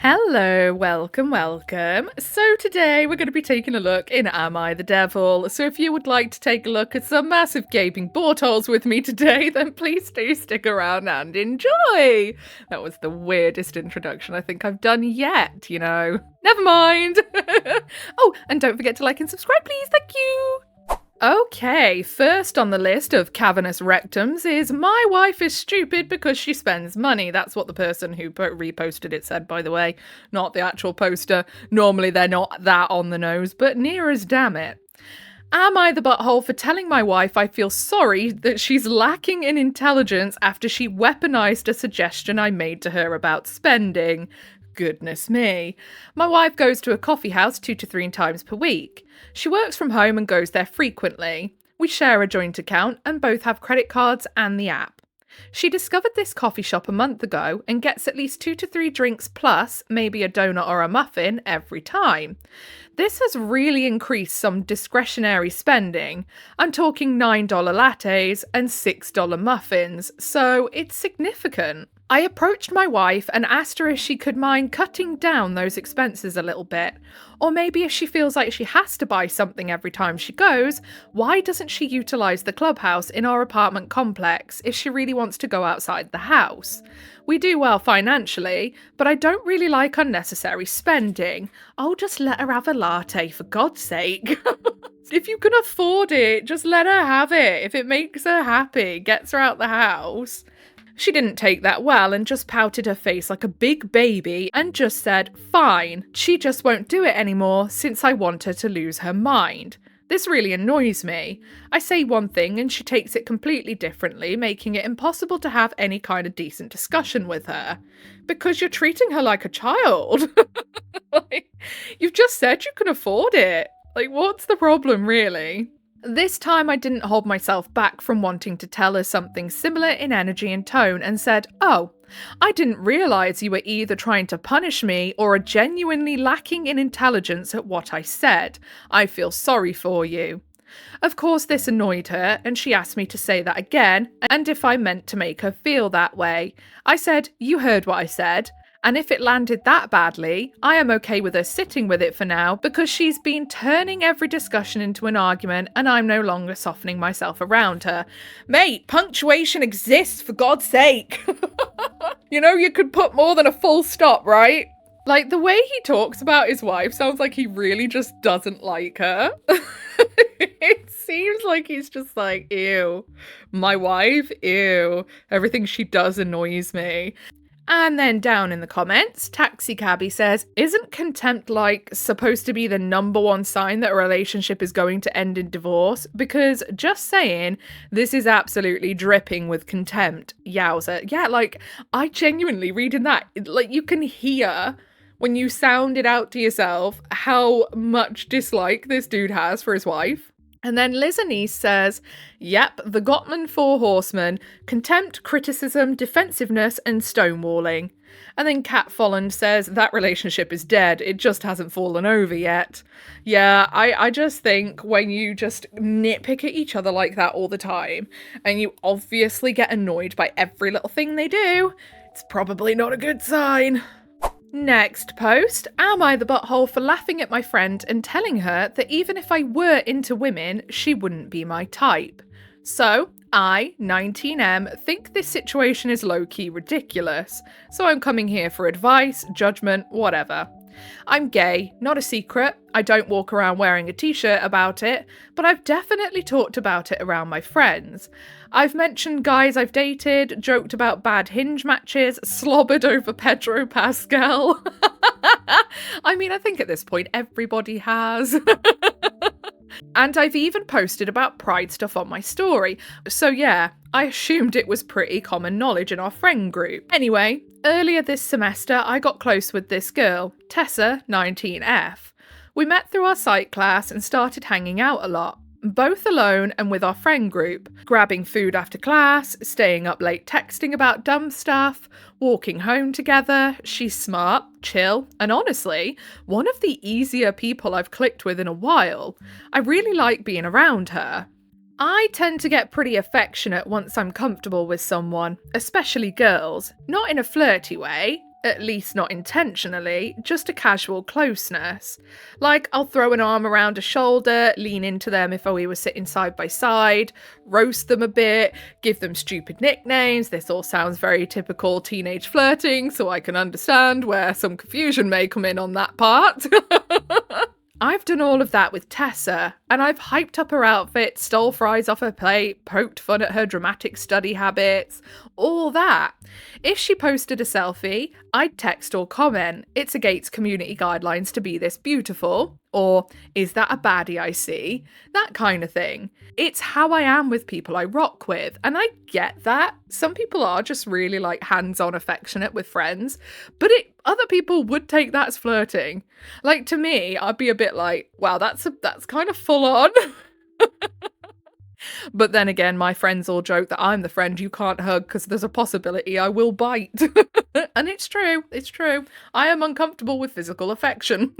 Hello, welcome. So today we're going to be taking a look in Am I the Devil? So if you would like to take a look at some massive gaping buttholes with me today, then please do stick around and enjoy. That was the weirdest introduction I think I've done yet, Never mind. Oh, and don't forget to like and subscribe, please. Thank you. Okay, first on the list of cavernous rectums is my wife is stupid because she spends money. That's what the person who reposted it said, by the way, not the actual poster. Normally they're not that on the nose, but near as damn it. Am I the butthole for telling my wife I feel sorry that she's lacking in intelligence after she weaponized a suggestion I made to her about spending? Goodness me. My wife goes to a coffee house 2 to 3 times per week. She works from home and goes there frequently. We share a joint account and both have credit cards and the app. She discovered this coffee shop a month ago and gets at least 2 to 3 drinks plus maybe a donut or a muffin every time. This has really increased some discretionary spending. I'm talking $9 lattes and $6 muffins, so it's significant. I approached my wife and asked her if she could mind cutting down those expenses a little bit. Or maybe if she feels like she has to buy something every time she goes, why doesn't she utilise the clubhouse in our apartment complex if she really wants to go outside the house? We do well financially, but I don't really like unnecessary spending. I'll just let her have a latte, for God's sake. If you can afford it, just let her have it. If it makes her happy, gets her out the house. She didn't take that well and just pouted her face like a big baby and just said, fine, she just won't do it anymore since I want her to lose her mind. This really annoys me. I say one thing and she takes it completely differently, making it impossible to have any kind of decent discussion with her. Because you're treating her like a child. You've just said you can afford it. What's the problem, really? This time I didn't hold myself back from wanting to tell her something similar in energy and tone and said, oh, I didn't realise you were either trying to punish me or are genuinely lacking in intelligence at what I said. I feel sorry for you. Of course this annoyed her and she asked me to say that again and if I meant to make her feel that way. I said, you heard what I said. And if it landed that badly, I am okay with her sitting with it for now because she's been turning every discussion into an argument and I'm no longer softening myself around her. Mate, punctuation exists, for God's sake. You could put more than a full stop, right? The way he talks about his wife sounds like he really just doesn't like her. It seems like he's just like, ew, my wife, ew, everything she does annoys me. And then down in the comments, Taxi Cabby says, isn't contempt supposed to be the number one sign that a relationship is going to end in divorce? Because just saying, this is absolutely dripping with contempt. Yowza. Yeah, I genuinely reading that, you can hear when you sound it out to yourself how much dislike this dude has for his wife. And then Liz Anise says, yep, the Gottman Four Horsemen, contempt, criticism, defensiveness, and stonewalling. And then Kat Folland says, that relationship is dead, it just hasn't fallen over yet. Yeah, I just think when you just nitpick at each other like that all the time, and you obviously get annoyed by every little thing they do, it's probably not a good sign. Next post, am I the butthole for laughing at my friend and telling her that even if I were into women, she wouldn't be my type? So, I, 19M, think this situation is low-key ridiculous, so I'm coming here for advice, judgment, whatever. I'm gay, not a secret. I don't walk around wearing a t-shirt about it, but I've definitely talked about it around my friends. I've mentioned guys I've dated, joked about bad Hinge matches, slobbered over Pedro Pascal. I mean, I think at this point everybody has. And I've even posted about pride stuff on my story. So yeah, I assumed it was pretty common knowledge in our friend group. Anyway, earlier this semester I got close with this girl, Tessa, 19F. We met through our psych class and started hanging out a lot. Both alone and with our friend group, grabbing food after class, staying up late texting about dumb stuff, walking home together. She's smart, chill, and honestly, one of the easier people I've clicked with in a while. I really like being around her. I tend to get pretty affectionate once I'm comfortable with someone, especially girls. Not in a flirty way, At least not intentionally, just a casual closeness. Like, I'll throw an arm around a shoulder, lean into them if we were sitting side by side, roast them a bit, give them stupid nicknames. This all sounds very typical teenage flirting, so I can understand where some confusion may come in on that part. I've done all of that with Tessa, and I've hyped up her outfit, stole fries off her plate, poked fun at her dramatic study habits, all that. If she posted a selfie, I'd text or comment, "It's against community guidelines to be this beautiful," or "Is that a baddie I see?" That kind of thing. It's how I am with people I rock with, and I get that. Some people are just really like hands-on affectionate with friends, but other people would take that as flirting. Like, to me, I'd be a bit like, wow, that's kind of full on. But then again, my friends all joke that I'm the friend you can't hug because there's a possibility I will bite. And it's true. I am uncomfortable with physical affection.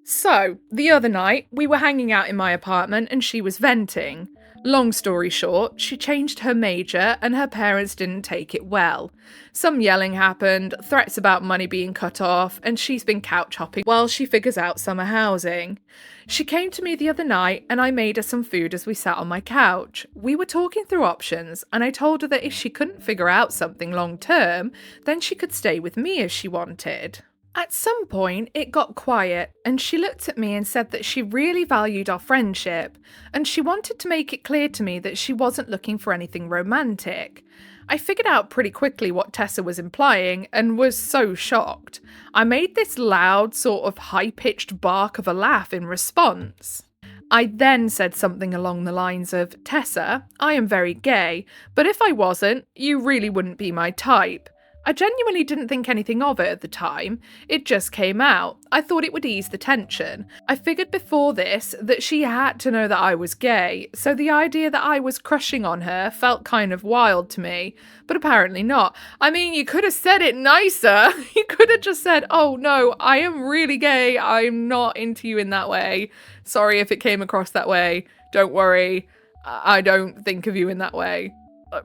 So, the other night, we were hanging out in my apartment and she was venting. Long story short, she changed her major and her parents didn't take it well. Some yelling happened, threats about money being cut off, and she's been couch hopping while she figures out summer housing. She came to me the other night and I made her some food as we sat on my couch. We were talking through options and I told her that if she couldn't figure out something long term, then she could stay with me if she wanted. At some point, it got quiet, and she looked at me and said that she really valued our friendship, and she wanted to make it clear to me that she wasn't looking for anything romantic. I figured out pretty quickly what Tessa was implying, and was so shocked. I made this loud, sort of high-pitched bark of a laugh in response. I then said something along the lines of, "Tessa, I am very gay, but if I wasn't, you really wouldn't be my type." I genuinely didn't think anything of it at the time. It just came out. I thought it would ease the tension. I figured before this that she had to know that I was gay, so the idea that I was crushing on her felt kind of wild to me, but apparently not. I mean, you could have said it nicer. You could have just said, "Oh no, I am really gay. I'm not into you in that way. Sorry if it came across that way. Don't worry. I don't think of you in that way."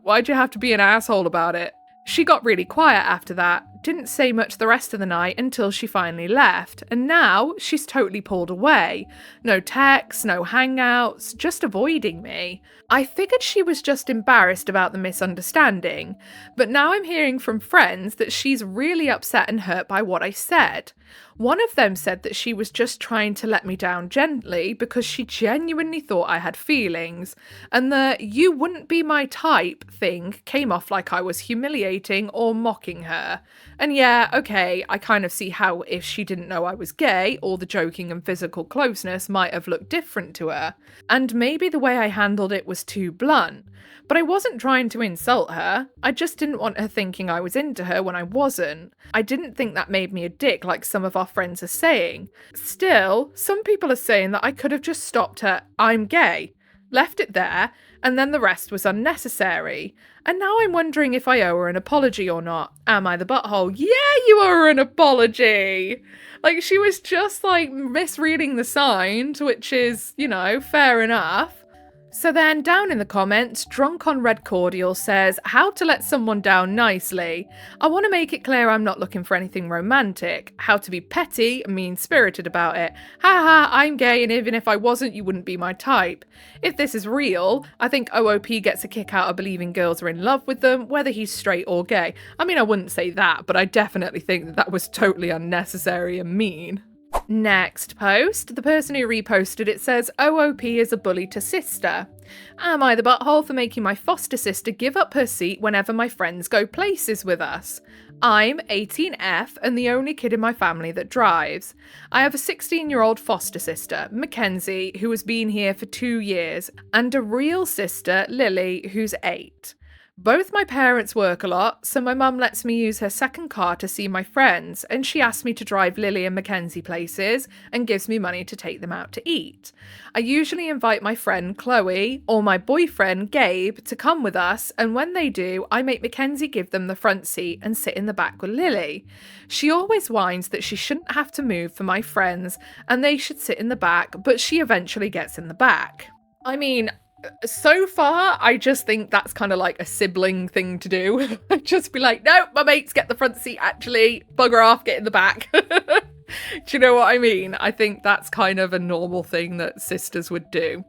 Why'd you have to be an asshole about it? She got really quiet after that, didn't say much the rest of the night until she finally left, and now she's totally pulled away. No texts, no hangouts, just avoiding me. I figured she was just embarrassed about the misunderstanding, but now I'm hearing from friends that she's really upset and hurt by what I said. One of them said that she was just trying to let me down gently because she genuinely thought I had feelings, and the "you wouldn't be my type" thing came off like I was humiliating or mocking her. And yeah, okay, I kind of see how if she didn't know I was gay, all the joking and physical closeness might have looked different to her. And maybe the way I handled it was too blunt. But I wasn't trying to insult her. I just didn't want her thinking I was into her when I wasn't. I didn't think that made me a dick like some of our friends are saying. Still, some people are saying that I could have just stopped her "I'm gay," left it there, and then the rest was unnecessary. And now I'm wondering if I owe her an apology or not. Am I the butthole? Yeah, you owe her an apology! Like, she was just, like, misreading the signs, which is, fair enough. So then, down in the comments, Drunk on Red Cordial says, "How to let someone down nicely. I want to make it clear I'm not looking for anything romantic. How to be petty, mean-spirited about it. Haha, I'm gay, and even if I wasn't, you wouldn't be my type. If this is real, I think OOP gets a kick out of believing girls are in love with them, whether he's straight or gay." I mean, I wouldn't say that, but I definitely think that was totally unnecessary and mean. Next post, the person who reposted it says, "OOP is a bully to sister. Am I the butthole for making my foster sister give up her seat whenever my friends go places with us? I'm 18F and the only kid in my family that drives. I have a 16-year-old foster sister, Mackenzie, who has been here for 2 years, and a real sister, Lily, who's 8. Both my parents work a lot, so my mum lets me use her second car to see my friends, and she asks me to drive Lily and Mackenzie places and gives me money to take them out to eat. I usually invite my friend Chloe or my boyfriend Gabe to come with us, and when they do, I make Mackenzie give them the front seat and sit in the back with Lily. She always whines that she shouldn't have to move for my friends and they should sit in the back, but she eventually gets in the back. I mean, So far, I just think that's kind of like a sibling thing to do. Just be like, no, my mates get the front seat, actually. Bugger off, get in the back. Do you know what I mean? I think that's kind of a normal thing that sisters would do.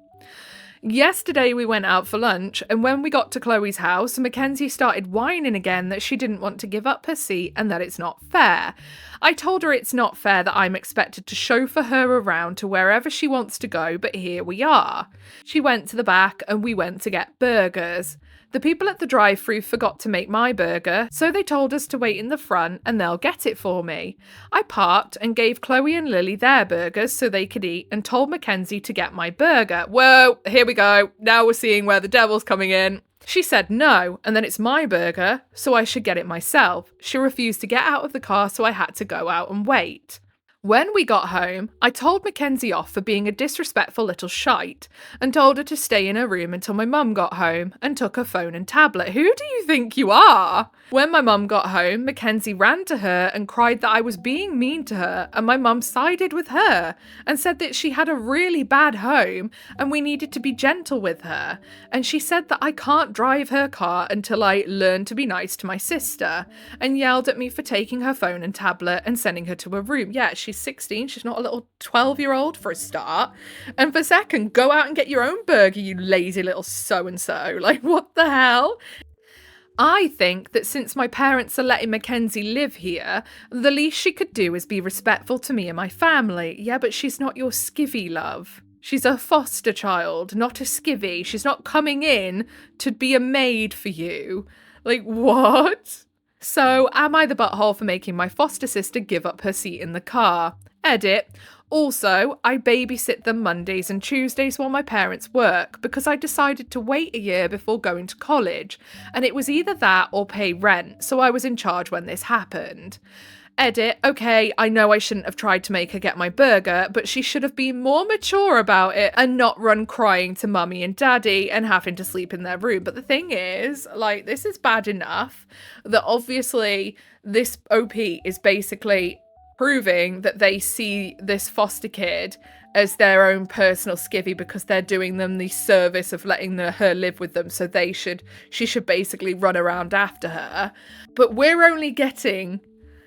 Yesterday we went out for lunch, and when we got to Chloe's house, Mackenzie started whining again that she didn't want to give up her seat and that it's not fair. I told her it's not fair that I'm expected to chauffeur her around to wherever she wants to go, but here we are. She went to the back and we went to get burgers. The people at the drive-thru forgot to make my burger, so they told us to wait in the front and they'll get it for me. I parked and gave Chloe and Lily their burgers so they could eat and told Mackenzie to get my burger. Whoa, here we go. Now we're seeing where the devil's coming in. She said no, and then it's my burger, so I should get it myself. She refused to get out of the car, so I had to go out and wait. When we got home, I told Mackenzie off for being a disrespectful little shite and told her to stay in her room until my mum got home and took her phone and tablet. Who do you think you are? When my mum got home, Mackenzie ran to her and cried that I was being mean to her, and my mum sided with her and said that she had a really bad home and we needed to be gentle with her. And she said that I can't drive her car until I learn to be nice to my sister, and yelled at me for taking her phone and tablet and sending her to her room. Yeah, she's 16, she's not a little 12-year-old for a start. And for second, go out and get your own burger, you lazy little so-and-so. Like, what the hell? I think that since my parents are letting Mackenzie live here, the least she could do is be respectful to me and my family. Yeah, but she's not your skivvy, love. She's a foster child, not a skivvy. She's not coming in to be a maid for you. Like, what? So, am I the butthole for making my foster sister give up her seat in the car? Edit. Also, I babysit them Mondays and Tuesdays while my parents work because I decided to wait a year before going to college, and it was either that or pay rent, so I was in charge when this happened. Edit. Okay, I know I shouldn't have tried to make her get my burger, but she should have been more mature about it and not run crying to mummy and daddy and having to sleep in their room. But the thing is, like, this is bad enough that obviously this OP is basically proving that they see this foster kid as their own personal skivvy because they're doing them the service of letting her live with them, so she should basically run around after her. But we're only getting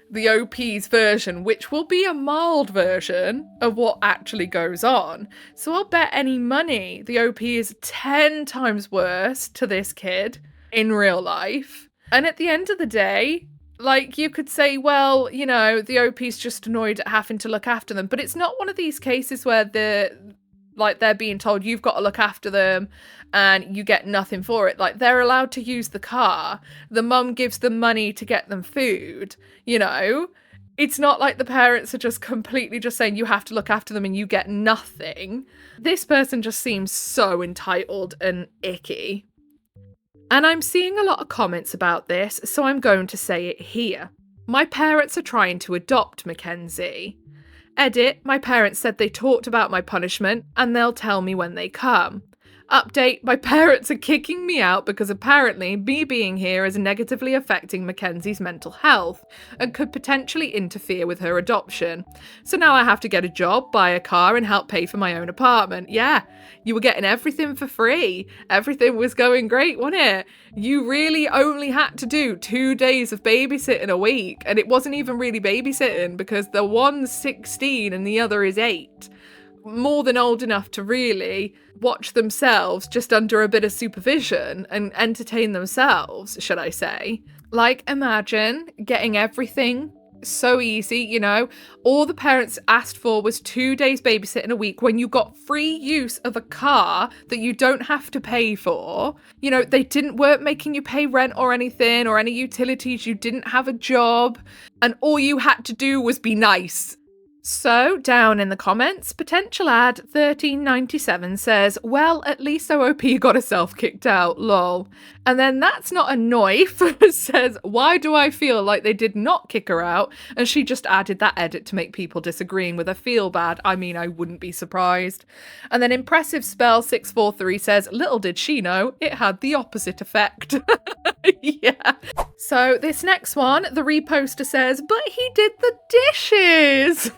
the OP's version, which will be a mild version of what actually goes on. So I'll bet any money the OP is 10 times worse to this kid in real life. And at the end of the day, like, you could say, well, you know, the OP's just annoyed at having to look after them. But it's not one of these cases where they're being told you've got to look after them and you get nothing for it. Like, they're allowed to use the car. The mum gives them money to get them food, you know? It's not like the parents are just completely just saying you have to look after them and you get nothing. This person just seems so entitled and icky. And I'm seeing a lot of comments about this, so I'm going to say it here. My parents are trying to adopt Mackenzie. Edit, my parents said they talked about my punishment and they'll tell me when they come. Update, my parents are kicking me out because apparently me being here is negatively affecting Mackenzie's mental health and could potentially interfere with her adoption. So now I have to get a job, buy a car and help pay for my own apartment. Yeah, you were getting everything for free. Everything was going great, wasn't it? You really only had to do 2 days of babysitting a week, and it wasn't even really babysitting because the one's 16 and the other is 8. More than old enough to really watch themselves just under a bit of supervision and entertain themselves, should I say. Like, imagine getting everything so easy, you know. All the parents asked for was 2 days babysitting a week when you got free use of a car that you don't have to pay for. You know, they weren't making you pay rent or anything or any utilities. You didn't have a job and all you had to do was be nice. So, down in the comments, potential ad 1397 says, well, at least OOP got herself kicked out, lol. And then that's not a knife, says, why do I feel like they did not kick her out? And she just added that edit to make people disagreeing with her feel bad. I mean, I wouldn't be surprised. And then Impressive Spell 643 says, little did she know, it had the opposite effect. Yeah. So this next one, the reposter says, but he did the dishes.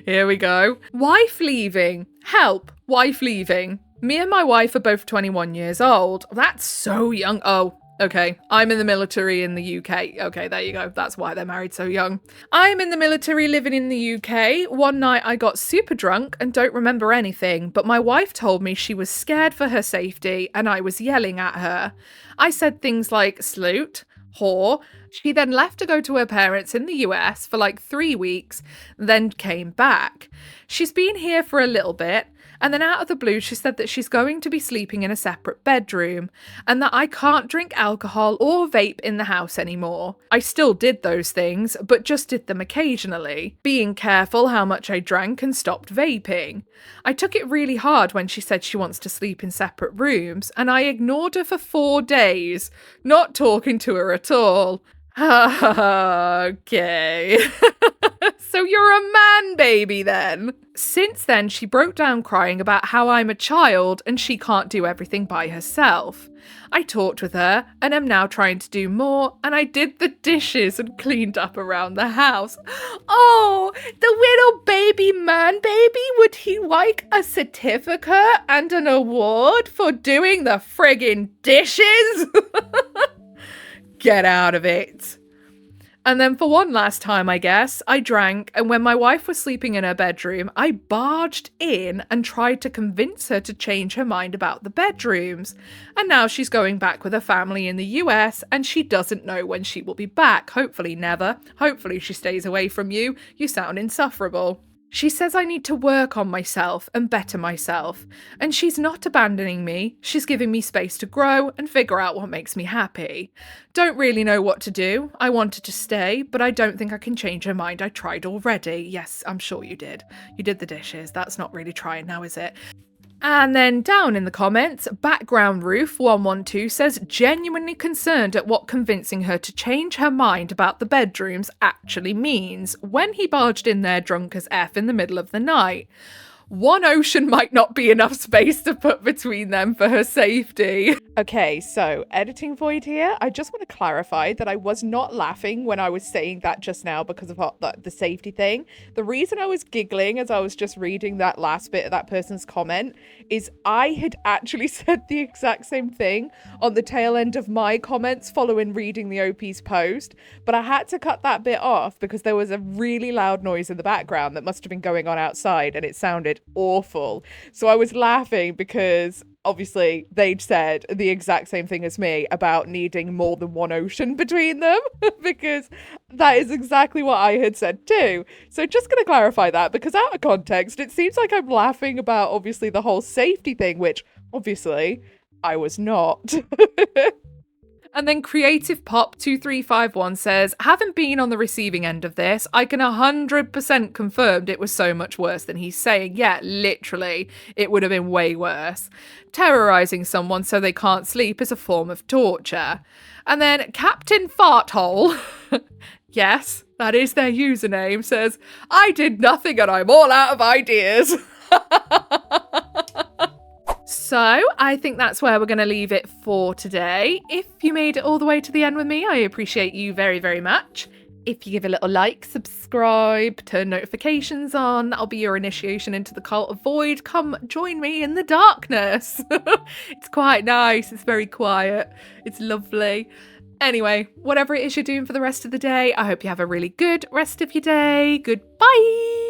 Here we go. Wife leaving. Help. Wife leaving. Me and my wife are both 21 years old. That's so young. Oh, okay. I'm in the military in the UK. Okay, there you go. That's why they're married so young. I'm in the military living in the UK. One night I got super drunk and don't remember anything, but my wife told me she was scared for her safety and I was yelling at her. I said things like "sloot," "whore." She then left to go to her parents in the US for like 3 weeks, then came back. She's been here for a little bit, and then out of the blue she said that she's going to be sleeping in a separate bedroom, and that I can't drink alcohol or vape in the house anymore. I still did those things, but just did them occasionally, being careful how much I drank and stopped vaping. I took it really hard when she said she wants to sleep in separate rooms, and I ignored her for 4 days, not talking to her at all. Okay. So you're a man baby then? Since then, she broke down crying about how I'm a child and she can't do everything by herself. I talked with her and am now trying to do more, and I did the dishes and cleaned up around the house. Oh, the little baby man baby, would he like a certificate and an award for doing the friggin' dishes? Get out of it. And then for one last time, I guess, I drank, and when my wife was sleeping in her bedroom, I barged in and tried to convince her to change her mind about the bedrooms. And now she's going back with her family in the US, and she doesn't know when she will be back. Hopefully never. Hopefully she stays away from you. You sound insufferable. She says I need to work on myself and better myself, and she's not abandoning me. She's giving me space to grow and figure out what makes me happy. Don't really know what to do. I wanted to stay, but I don't think I can change her mind. I tried already. Yes, I'm sure you did. You did the dishes. That's not really trying now, is it? And then down in the comments, Background Roof 112 says genuinely concerned at what convincing her to change her mind about the bedrooms actually means when he barged in there drunk as F in the middle of the night. One ocean might not be enough space to put between them for her safety. Okay, so editing void here. I just want to clarify that I was not laughing when I was saying that just now because of the safety thing. The reason I was giggling as I was just reading that last bit of that person's comment is I had actually said the exact same thing on the tail end of my comments following reading the OP's post, but I had to cut that bit off because there was a really loud noise in the background that must have been going on outside and it sounded awful. So I was laughing because obviously they'd said the exact same thing as me about needing more than one ocean between them because that is exactly what I had said too. So just going to clarify that because out of context it seems like I'm laughing about obviously the whole safety thing, which obviously I was not. And then Creative Pop 2351 says, having been on the receiving end of this, I can 100% confirm it was so much worse than he's saying. Yeah, literally, it would have been way worse. Terrorizing someone so they can't sleep is a form of torture. And then Captain Farthole, yes, that is their username, says, I did nothing and I'm all out of ideas. So I think that's where we're going to leave it for today. If you made it all the way to the end with me, I appreciate you very, very much. If you give a little like, subscribe, turn notifications on, that'll be your initiation into the cult of void. Come join me in the darkness. It's quite nice. It's very quiet. It's lovely. Anyway, whatever it is you're doing for the rest of the day, I hope you have a really good rest of your day. Goodbye.